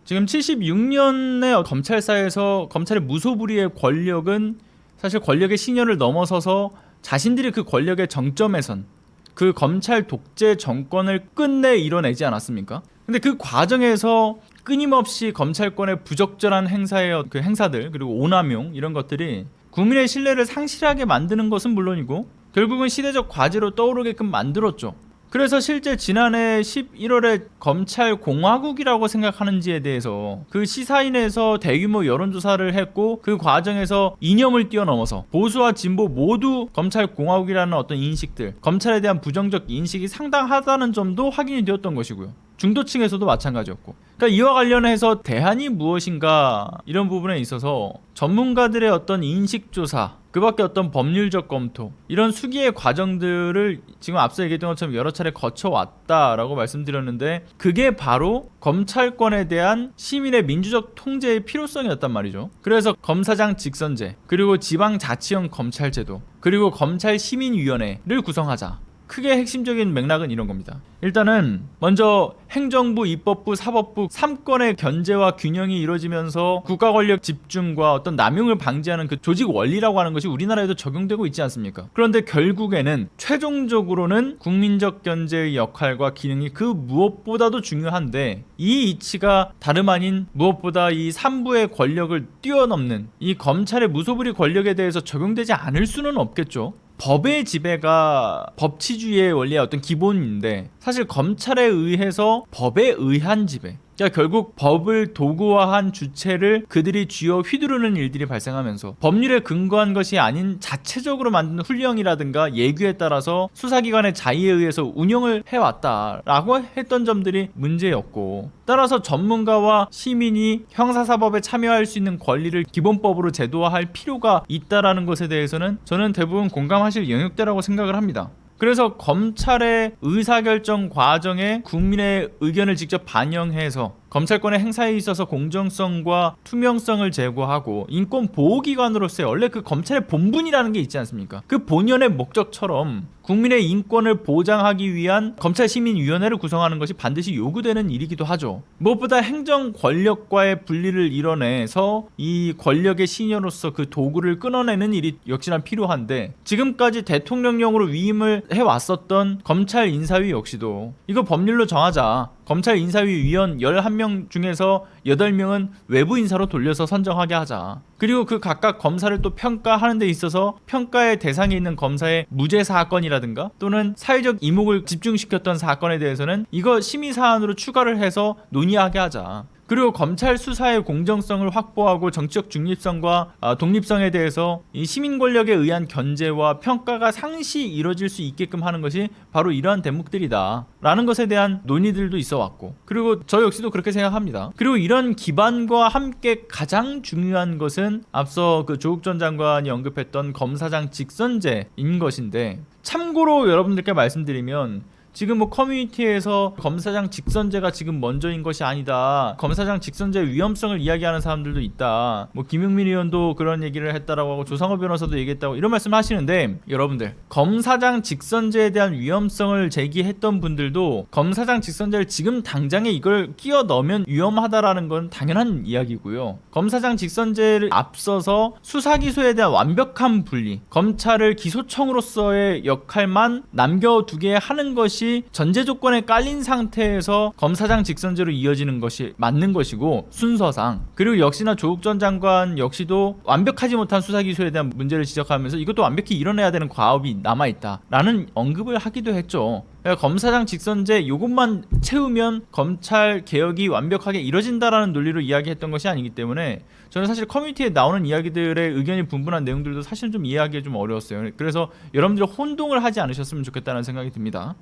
지금 76년의 검찰사에서 검찰의 무소불위의 권력은 사실 권력의 신여를 넘어서서 자신들이 그 권력의 정점에 선 그 검찰 독재 정권을 끝내 이뤄내지 않았습니까? 근데 그 과정에서 끊임없이 검찰권의 부적절한 행사의 그 행사들, 그리고 오남용 이런 것들이 국민의 신뢰를 상실하게 만드는 것은 물론이고 결국은 시대적 과제로 떠오르게끔 만들었죠. 그래서 실제 지난해 11월에 검찰 공화국이라고 생각하는지에 대해서 그 시사인에서 대규모 여론조사를 했고, 그 과정에서 이념을 뛰어넘어서 보수와 진보 모두 검찰 공화국이라는 어떤 인식들, 검찰에 대한 부정적 인식이 상당하다는 점도 확인이 되었던 것이고요. 중도층에서도 마찬가지였고, 그러니까 이와 관련해서 대안이 무엇인가 이런 부분에 있어서 전문가들의 어떤 인식조사, 그 밖에 어떤 법률적 검토, 이런 수기의 과정들을 지금 앞서 얘기했던 것처럼 여러 차례 거쳐왔다라고 말씀드렸는데, 그게 바로 검찰권에 대한 시민의 민주적 통제의 필요성이었단 말이죠. 그래서 검사장 직선제, 그리고 지방자치형 검찰제도, 그리고 검찰시민위원회를 구성하자. 크게 핵심적인 맥락은 이런 겁니다. 일단은 먼저 행정부, 입법부, 사법부 3권의 견제와 균형이 이루어지면서 국가 권력 집중과 어떤 남용을 방지하는 그 조직 원리라고 하는 것이 우리나라에도 적용되고 있지 않습니까? 그런데 결국에는 최종적으로는 국민적 견제의 역할과 기능이 그 무엇보다도 중요한데, 이 이치가 다름 아닌 무엇보다 이 3부의 권력을 뛰어넘는 이 검찰의 무소불위 권력에 대해서 적용되지 않을 수는 없겠죠. 법의 지배가 법치주의의 원리의 어떤 기본인데, 사실 검찰에 의해서 법에 의한 지배, 그러니까 결국 법을 도구화한 주체를 그들이 쥐어 휘두르는 일들이 발생하면서 법률에 근거한 것이 아닌 자체적으로 만든 훈령이라든가 예규에 따라서 수사기관의 자의에 의해서 운영을 해왔다라고 했던 점들이 문제였고, 따라서 전문가와 시민이 형사사법에 참여할 수 있는 권리를 기본법으로 제도화할 필요가 있다라는 것에 대해서는 저는 대부분 공감하실 영역대라고 생각을 합니다. 그래서 검찰의 의사결정 과정에 국민의 의견을 직접 반영해서 검찰권의 행사에 있어서 공정성과 투명성을 제고하고 인권보호기관으로서의 원래 그 검찰의 본분이라는 게 있지 않습니까? 그 본연의 목적처럼 국민의 인권을 보장하기 위한 검찰시민위원회를 구성하는 것이 반드시 요구되는 일이기도 하죠. 무엇보다 행정 권력과의 분리를 이뤄내서 이 권력의 신여로서 그 도구를 끊어내는 일이 역시나 필요한데, 지금까지 대통령령으로 위임을 해왔었던 검찰 인사위 역시도 이거 법률로 정하자, 검찰 인사위 위원 11명 중에서 8명은 외부 인사로 돌려서 선정하게 하자. 그리고 그 각각 검사를 또 평가하는 데 있어서 평가의 대상에 있는 검사의 무죄 사건이라든가 또는 사회적 이목을 집중시켰던 사건에 대해서는 이거 심의 사안으로 추가를 해서 논의하게 하자. 그리고 검찰 수사의 공정성을 확보하고 정치적 중립성과 독립성에 대해서 이 시민 권력에 의한 견제와 평가가 상시 이루어질 수 있게끔 하는 것이 바로 이러한 대목들이다 라는 것에 대한 논의들도 있어 왔고, 그리고 저 역시도 그렇게 생각합니다. 그리고 이런 기반과 함께 가장 중요한 것은 앞서 그 조국 전 장관이 언급했던 검사장 직선제인 것인데, 참고로 여러분들께 말씀드리면 지금 뭐 커뮤니티에서 검사장 직선제가 지금 먼저인 것이 아니다, 검사장 직선제의 위험성을 이야기하는 사람들도 있다, 뭐 김용민 의원도 그런 얘기를 했다라고 하고 조상호 변호사도 얘기했다고 이런 말씀을 하시는데, 여러분들 검사장 직선제에 대한 위험성을 제기했던 분들도 검사장 직선제를 지금 당장에 이걸 끼워 넣으면 위험하다라는 건 당연한 이야기고요. 검사장 직선제를 앞서서 수사기소에 대한 완벽한 분리, 검찰을 기소청으로서의 역할만 남겨두게 하는 것이 전제 조건에 깔린 상태에서 검사장 직선제로 이어지는 것이 맞는 것이고 순서상, 그리고 역시나 조국 전 장관 역시도 완벽하지 못한 수사기소에 대한 문제를 지적하면서 이것도 완벽히 이뤄내야 되는 과업이 남아있다라는 언급을 하기도 했죠. 그러니까 검사장 직선제 이것만 채우면 검찰 개혁이 완벽하게 이뤄진다라는 논리로 이야기했던 것이 아니기 때문에 저는 사실 커뮤니티에 나오는 이야기들의 의견이 분분한 내용들도 사실 좀 이해하기가 좀 어려웠어요. 그래서 여러분들이 혼동을 하지 않으셨으면 좋겠다는 생각이 듭니다.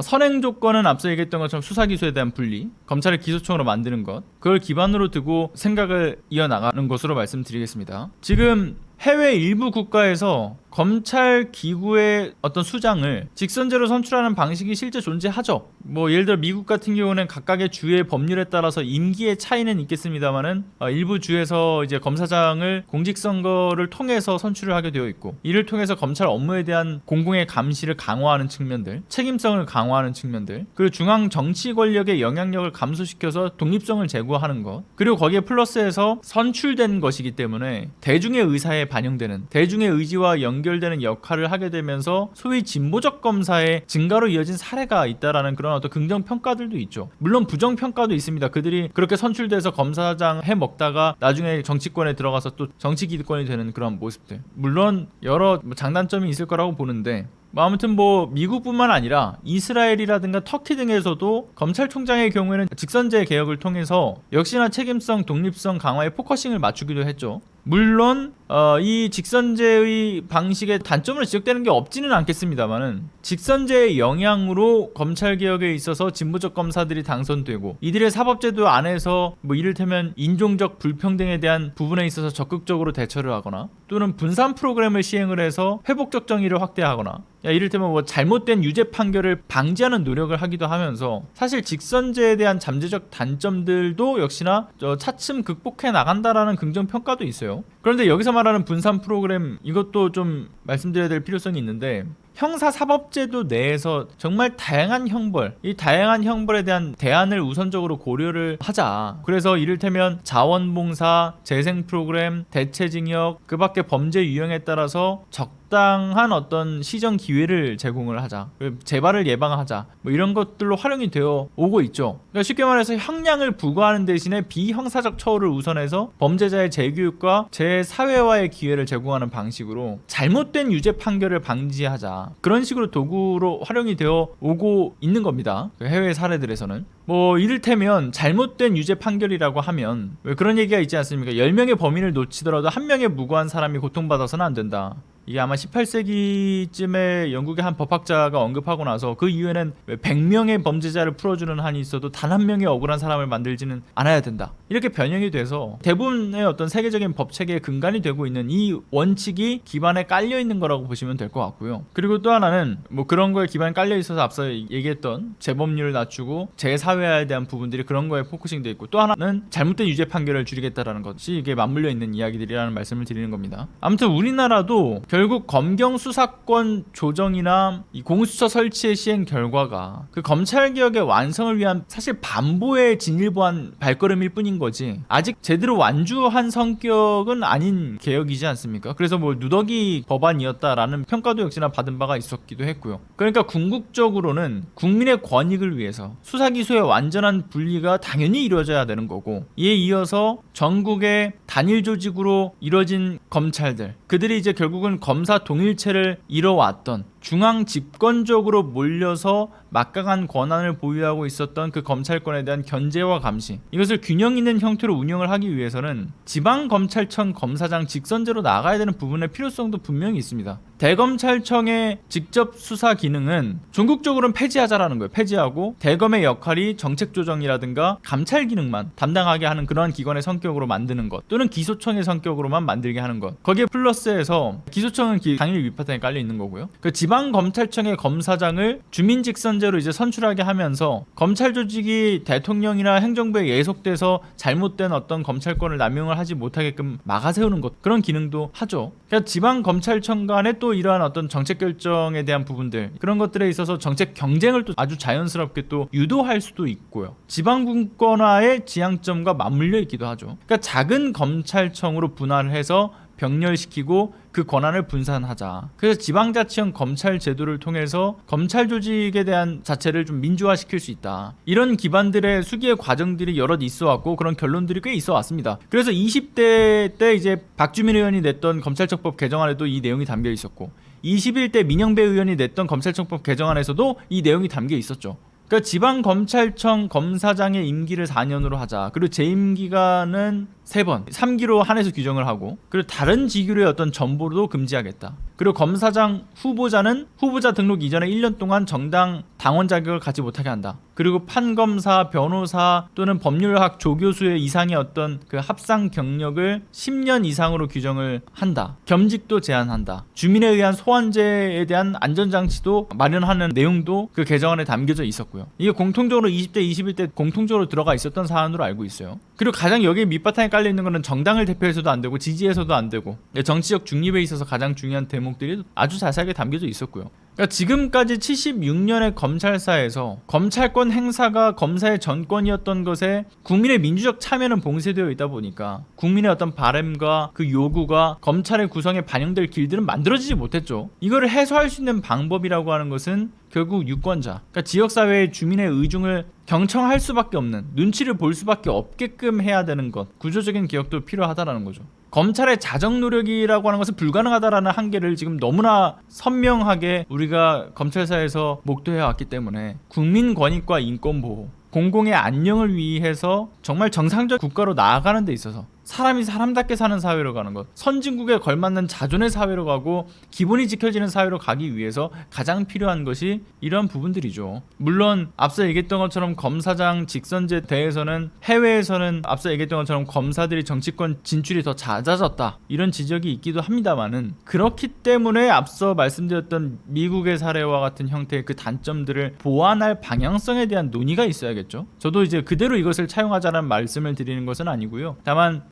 선행 조건은 앞서 얘기했던 것처럼 수사기소에 대한 분리, 검찰을 기소청으로 만드는 것, 그걸 기반으로 두고 생각을 이어나가는 것으로 말씀드리겠습니다. 지금 해외 일부 국가에서 검찰 기구의 어떤 수장을 직선제로 선출하는 방식이 실제 존재하죠. 뭐 예를 들어 미국 같은 경우는 각각의 주의 법률에 따라서 임기의 차이는 있겠습니다만은 일부 주에서 이제 검사장을 공직선거를 통해서 선출을 하게 되어 있고, 이를 통해서 검찰 업무에 대한 공공의 감시를 강화하는 측면들, 책임성을 강화하는 측면들, 그리고 중앙 정치 권력의 영향력을 감소시켜서 독립성을 제고하는 것, 그리고 거기에 플러스해서 선출된 것이기 때문에 대중의 의사에 반영되는, 대중의 의지와 연결되는 역할을 하게 되면서 소위 진보적 검사의 증가로 이어진 사례가 있다라는 그런 어떤 긍정 평가들도 있죠. 물론 부정 평가도 있습니다. 그들이 그렇게 선출돼서 검사장 해 먹다가 나중에 정치권에 들어가서 또 정치 기득권이 되는 그런 모습들, 물론 여러 장단점이 있을 거라고 보는데, 아무튼 미국뿐만 아니라 이스라엘이라든가 터키 등에서도 검찰총장의 경우에는 직선제 개혁을 통해서 역시나 책임성, 독립성 강화에 포커싱을 맞추기도 했죠. 물론 이 직선제의 방식의 단점으로 지적되는 게 없지는 않겠습니다만은, 직선제의 영향으로 검찰개혁에 있어서 진보적 검사들이 당선되고 이들의 사법제도 안에서 이를테면 인종적 불평등에 대한 부분에 있어서 적극적으로 대처를 하거나, 또는 분산 프로그램을 시행을 해서 회복적 정의를 확대하거나, 이를테면 잘못된 유죄 판결을 방지하는 노력을 하기도 하면서, 사실 직선제에 대한 잠재적 단점들도 역시나 차츰 극복해 나간다라는 긍정 평가도 있어요. 그런데 여기서 말하는 분산 프로그램, 이것도 좀 말씀드려야 될 필요성이 있는데, 형사사법제도 내에서 정말 다양한 형벌, 이 다양한 형벌에 대한 대안을 우선적으로 고려를 하자. 그래서 이를테면 자원봉사, 재생 프로그램, 대체징역, 그 밖에 범죄 유형에 따라서 적당한 어떤 시정 기회를 제공을 하자, 재발을 예방하자, 이런 것들로 활용이 되어 오고 있죠. 그러니까 쉽게 말해서 형량을 부과하는 대신에 비형사적 처우를 우선해서 범죄자의 재교육과 재사회화의 기회를 제공하는 방식으로 잘못된 유죄 판결을 방지하자, 그런 식으로 도구로 활용이 되어 오고 있는 겁니다. 해외 사례들에서는 이를테면 잘못된 유죄 판결이라고 하면 왜 그런 얘기가 있지 않습니까? 10명의 범인을 놓치더라도 1명의 무고한 사람이 고통받아서는 안 된다. 이게 아마 18세기쯤에 영국의 한 법학자가 언급하고 나서, 그 이후에는 100명의 범죄자를 풀어주는 한이 있어도 단 한 명의 억울한 사람을 만들지는 않아야 된다, 이렇게 변형이 돼서 대부분의 어떤 세계적인 법체계의 근간이 되고 있는 이 원칙이 기반에 깔려 있는 거라고 보시면 될 것 같고요. 그리고 또 하나는 그런 거에 기반에 깔려 있어서 앞서 얘기했던 재범률을 낮추고 재사회화에 대한 부분들이 그런 거에 포커싱 돼 있고, 또 하나는 잘못된 유죄 판결을 줄이겠다라는 것이 이게 맞물려 있는 이야기들이라는 말씀을 드리는 겁니다. 아무튼 우리나라도 결국 검경 수사권 조정이나 이 공수처 설치의 시행 결과가 그 검찰개혁의 완성을 위한 사실 반보에 진일보한 발걸음일 뿐인 거지, 아직 제대로 완주한 성격은 아닌 개혁이지 않습니까? 그래서 누더기 법안이었다라는 평가도 역시나 받은 바가 있었기도 했고요. 그러니까 궁극적으로는 국민의 권익을 위해서 수사기소의 완전한 분리가 당연히 이루어져야 되는 거고, 이에 이어서 전국의 단일 조직으로 이뤄진 검찰들, 그들이 이제 결국은 검사 동일체를 이뤄왔던, 중앙 집권적으로 몰려서 막강한 권한을 보유하고 있었던 그 검찰권에 대한 견제와 감시, 이것을 균형 있는 형태로 운영을 하기 위해서는 지방검찰청 검사장 직선제로 나가야 되는 부분의 필요성도 분명히 있습니다. 대검찰청의 직접 수사 기능은 전국적으로는 폐지하자라는 거예요. 폐지하고 대검의 역할이 정책 조정이라든가 감찰 기능만 담당하게 하는 그러한 기관의 성격으로 만드는 것, 또는 기소청의 성격으로만 만들게 하는 것, 거기에 플러스해서 기소청은 당일 위파탄에 깔려 있는 거고요. 그 지방검찰청의 검사장을 주민 직선제로 이제 선출하게 하면서 검찰 조직이 대통령이나 행정부에 예속돼서 잘못된 어떤 검찰권을 남용을 하지 못하게끔 막아세우는 것, 그런 기능도 하죠. 그러니까 지방검찰청 간에 또 이러한 어떤 정책 결정에 대한 부분들, 그런 것들에 있어서 정책 경쟁을 또 아주 자연스럽게 또 유도할 수도 있고요. 지방분권화의 지향점과 맞물려 있기도 하죠. 그러니까 작은 검찰청으로 분할을 해서 병렬시키고 그 권한을 분산하자. 그래서 지방자치형 검찰 제도를 통해서 검찰 조직에 대한 자체를 좀 민주화시킬 수 있다. 이런 기반들의 수기의 과정들이 여럿 있어왔고, 그런 결론들이 꽤 있어왔습니다. 그래서 20대 때 이제 박주민 의원이 냈던 검찰청법 개정안에도 이 내용이 담겨 있었고, 21대 민영배 의원이 냈던 검찰청법 개정안에서도 이 내용이 담겨 있었죠. 그러니까 지방검찰청 검사장의 임기를 4년으로 하자. 그리고 재임 기간은 3번 3기로 한해서 규정을 하고, 그리고 다른 직위로의 어떤 전보도 금지하겠다. 그리고 검사장 후보자는 후보자 등록 이전에 1년 동안 정당 당원 자격을 갖지 못하게 한다. 그리고 판검사, 변호사 또는 법률학 조교수의 이상의 어떤 그 합상 경력을 10년 이상으로 규정을 한다. 겸직도 제한한다. 주민에 의한 소환제에 대한 안전장치도 마련하는 내용도 그 개정안에 담겨져 있었고요. 이게 공통적으로 20대, 21대 공통적으로 들어가 있었던 사안으로 알고 있어요. 그리고 가장 여기에 밑바탕에 깔려 있는 거는 정당을 대표해서도 안 되고 지지해서도 안 되고 정치적 중립에 있어서 가장 중요한 대목들이 아주 자세하게 담겨져 있었고요. 그러니까 지금까지 76년의 검찰사에서 검찰권 행사가 검사의 전권이었던 것에 국민의 민주적 참여는 봉쇄되어 있다 보니까 국민의 어떤 바람과 그 요구가 검찰의 구성에 반영될 길들은 만들어지지 못했죠. 이거를 해소할 수 있는 방법이라고 하는 것은 결국 유권자, 그러니까 지역사회의 주민의 의중을 경청할 수밖에 없는, 눈치를 볼 수밖에 없게끔 해야 되는 것, 구조적인 개혁도 필요하다라는 거죠. 검찰의 자정 노력이라고 하는 것은 불가능하다라는 한계를 지금 너무나 선명하게 우리가 검찰사에서 목도해 왔기 때문에 국민 권익과 인권 보호, 공공의 안녕을 위해서 정말 정상적 국가로 나아가는 데 있어서 사람이 사람답게 사는 사회로 가는 것, 선진국에 걸맞는 자존의 사회로 가고 기본이 지켜지는 사회로 가기 위해서 가장 필요한 것이 이러한 부분들이죠. 물론 앞서 얘기했던 것처럼 검사장 직선제 대해서는 해외에서는 앞서 얘기했던 것처럼 검사들이 정치권 진출이 더 잦아졌다, 이런 지적이 있기도 합니다만은, 그렇기 때문에 앞서 말씀드렸던 미국의 사례와 같은 형태의 그 단점들을 보완할 방향성에 대한 논의가 있어야겠죠. 저도 이제 그대로 이것을 차용하자는 말씀을 드리는 것은 아니고요. 다만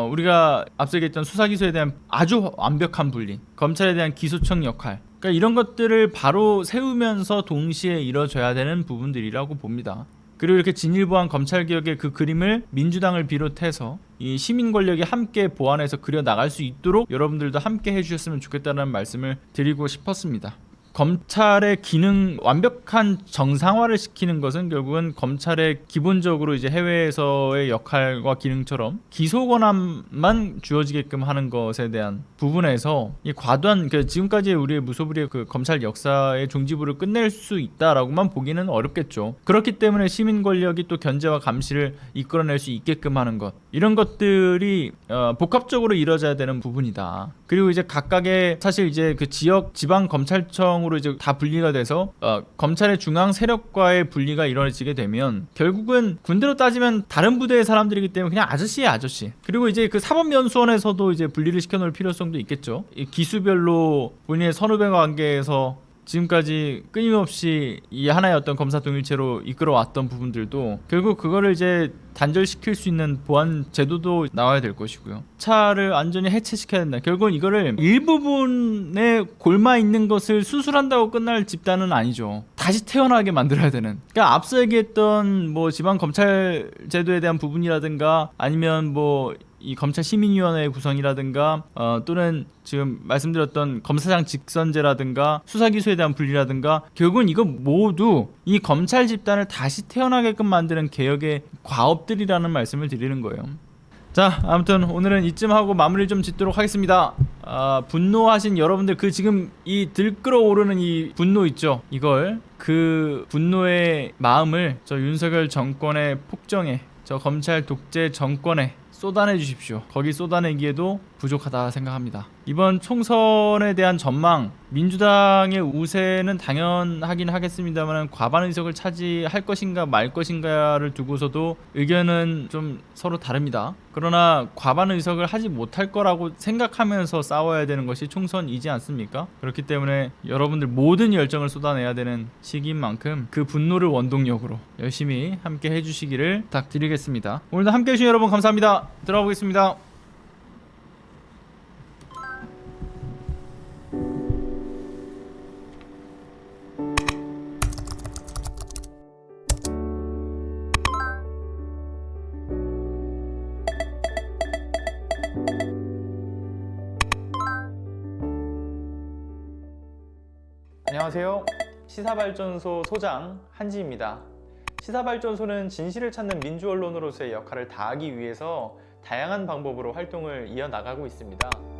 우리가 앞서 얘기했던 수사기소에 대한 아주 완벽한 분리, 검찰에 대한 기소청 역할, 그러니까 이런 것들을 바로 세우면서 동시에 이뤄져야 되는 부분들이라고 봅니다. 그리고 이렇게 진일보한 검찰개혁의 그 그림을 민주당을 비롯해서 이 시민 권력이 함께 보완해서 그려나갈 수 있도록 여러분들도 함께 해주셨으면 좋겠다는 말씀을 드리고 싶었습니다. 검찰의 기능 완벽한 정상화를 시키는 것은 결국은 검찰의 기본적으로 이제 해외에서의 역할과 기능처럼 기소 권한만 주어지게끔 하는 것에 대한 부분에서 이 과도한 지금까지 우리의 무소불위의 그 검찰 역사의 종지부를 끝낼 수 있다라고만 보기는 어렵겠죠. 그렇기 때문에 시민 권력이 또 견제와 감시를 이끌어낼 수 있게끔 하는 것, 이런 것들이 복합적으로 이루어져야 되는 부분이다. 그리고 이제 각각의 사실 이제 그 지역 지방 검찰청으로 이제 다 분리가 돼서 검찰의 중앙 세력과의 분리가 이루어지게 되면 결국은 군대로 따지면 다른 부대의 사람들이기 때문에 그냥 아저씨예요, 아저씨. 그리고 이제 그 사법연수원에서도 이제 분리를 시켜놓을 필요성도 있겠죠. 이 기수별로 본인의 선후배 관계에서 지금까지 끊임없이 이 하나의 어떤 검사 동일체로 이끌어왔던 부분들도 결국 그거를 이제 단절시킬 수 있는 보안 제도도 나와야 될 것이고요. 차를 완전히 해체시켜야 된다. 결국은 이거를 일부분에 골마 있는 것을 수술한다고 끝날 집단은 아니죠. 다시 태어나게 만들어야 되는. 그러니까 앞서 얘기했던 뭐 지방 검찰 제도에 대한 부분이라든가 아니면 뭐 이 검찰 시민위원회 구성이라든가 또는 지금 말씀드렸던 검사장 직선제라든가 수사기소에 대한 분리라든가 결국은 이거 모두 이 검찰 집단을 다시 태어나게끔 만드는 개혁의 과업들이라는 말씀을 드리는 거예요. 자, 아무튼 오늘은 이쯤 하고 마무리를 좀 짓도록 하겠습니다. 분노하신 여러분들, 그 지금 이 들끓어오르는 이 분노 있죠, 이걸 그 분노의 마음을 저 윤석열 정권의 폭정에, 저 검찰 독재 정권에 쏟아내 주십시오. 거기 쏟아내기에도 부족하다 생각합니다. 이번 총선에 대한 전망, 민주당의 우세는 당연하긴 하겠습니다만 과반 의석을 차지할 것인가 말 것인가를 두고서도 의견은 좀 서로 다릅니다. 그러나 과반 의석을 하지 못할 거라고 생각하면서 싸워야 되는 것이 총선이지 않습니까? 그렇기 때문에 여러분들 모든 열정을 쏟아내야 되는 시기인 만큼 그 분노를 원동력으로 열심히 함께 해주시기를 부탁드리겠습니다. 오늘도 함께 해주신 여러분 감사합니다. 들어가 보겠습니다. 안녕하세요. 시사발전소 소장 한지입니다. 시사발전소는 진실을 찾는 민주언론으로서의 역할을 다하기 위해서 다양한 방법으로 활동을 이어나가고 있습니다.